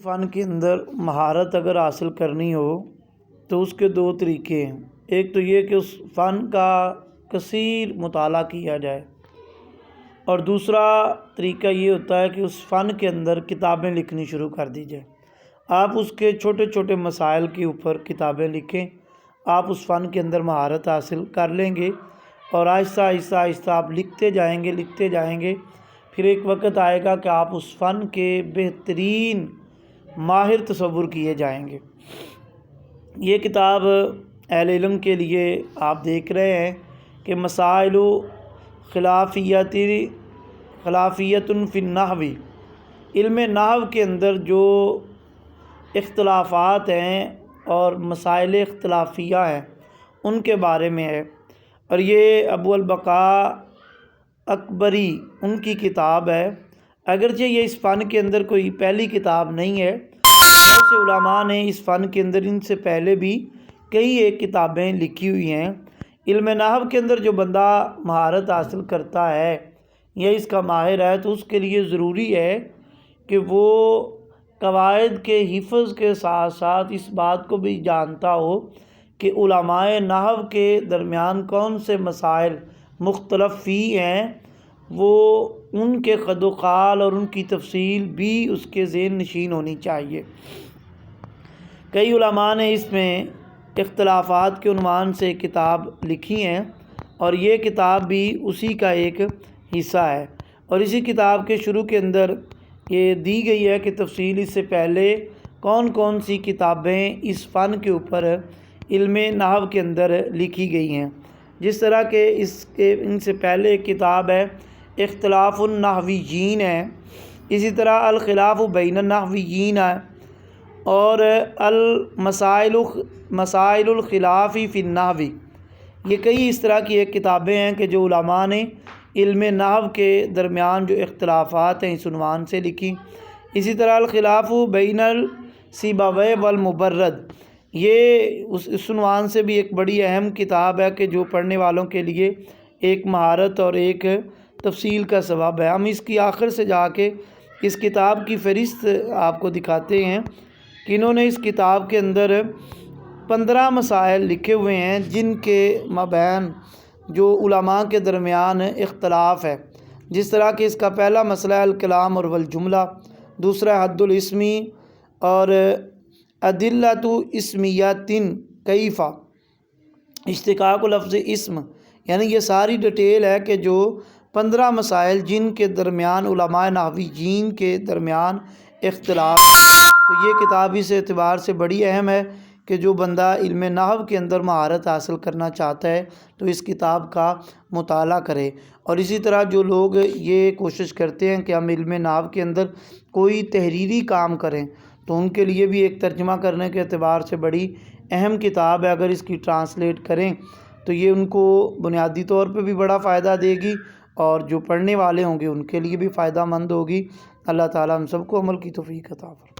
फ़न के अंदर महारत अगर हासिल करनी हो तो उसके दो तरीके हैं। एक तो ये कि उस फ़न का कसीर मुताला किया जाए, और दूसरा तरीका ये होता है कि उस फ़न के अंदर किताबें लिखनी शुरू कर दी जाए। आप उसके छोटे छोटे मसाइल के ऊपर किताबें लिखें, आप उस फ़न के अंदर महारत हासिल कर लेंगे और आहिस्ता आहिस्ता आहिस्ता आप लिखते जाएंगे। फिर एक वक्त आएगा कि आप उस फ़न के बेहतरीन माहिर तसव्वुर किए जाएंगे। ये किताब अहले इल्म के लिए आप देख रहे हैं कि मसाइलु खिलाफियतुन फिन नहवी, इल्म नहव के अंदर जो इख्तलाफात हैं और मसाइल इख्तलाफिया हैं उनके बारे में है। और ये अबू अल बका अकबरी उनकी किताब है। अगरचे ये इस फ़न के अंदर कोई पहली किताब नहीं है, बहुत से उलमा ने इस फ़न के अंदर इनसे पहले भी कई एक किताबें लिखी हुई हैं। इल्म नहव के अंदर जो बंदा महारत हासिल करता है या इसका माहिर है तो उसके लिए ज़रूरी है कि वो कवायद के हिफ़्ज़ के साथ साथ इस बात को भी जानता हो कि उलमाए नहव के दरमियान कौन से मसाइल मुख्तलफ़ फ़ी हैं, वो उनके क़द-ओ-क़ाल और उनकी तफसील भी उसके ज़हन नशीन होनी चाहिए। कई उलमा ने इसमें इख्तलाफात के उन्वान से किताब लिखी हैं और ये किताब भी उसी का एक हिस्सा है। और इसी किताब के शुरू के अंदर ये दी गई है कि तफसील इससे पहले कौन कौन सी किताबें इस फ़न के ऊपर इल्म नहव के अंदर लिखी गई हैं। जिस तरह के इनसे पहले एक किताब है इख्तिलाफ़ुन नहविय्यीन है, इसी तरह अल खिलाफ़ु बैन नहविय्यीन है, और अल मसाइलुल खिलाफ़ी फ़िन नहवी। ये कई इस तरह की एक किताबें हैं कि जो उलमा ने इल्म नहव के दरमियान जो इख्तलाफात हैं इस उन्वान से लिखी। इसी तरह अल खिलाफ़ु बैनल सिबावै वल मुबर्रद, ये इस उन्वान से भी एक बड़ी अहम किताब है कि जो पढ़ने वालों के लिए एक महारत और एक तफसील का सबब है। हम इसकी आखिर से जाके इस किताब की फ़हरिस्त आपको दिखाते हैं कि इन्होंने इस किताब के अंदर 15 मसाइल लिखे हुए हैं जिनके मबैन जो उलमा के दरमियान इख्तलाफ है। जिस तरह कि इसका पहला मसला अल कलाम और वल जुमला, दूसरा हद्दुल इस्मी और अदिल्लतु इस्मियतिन कैफ़ा, इश्तिकाकुल लफ्ज़ इस्म, यानी ये सारी डिटेल है कि जो 15 मसाइल जिनके दरमियान उलमाए नहविय्यीन के दरमियान इख्तलाफ। तो ये किताब इस एतबार से बड़ी अहम है कि जो बंदा इल्म नहव के अंदर महारत हासिल करना चाहता है तो इस किताब का मुताला करे। और इसी तरह जो लोग ये कोशिश करते हैं कि हम इल्म नहव के अंदर कोई तहरीरी काम करें तो उनके लिए भी एक तर्जुमा करने के एतबार से बड़ी अहम किताब है। अगर इसकी ट्रांसलेट करें तो ये उनको बुनियादी तौर पे भी बड़ा फ़ायदा देगी और जो पढ़ने वाले होंगे उनके लिए भी फ़ायदा मंद होगी। अल्लाह ताला हम सबको अमल की तौफ़ीक़ अता फरमाए।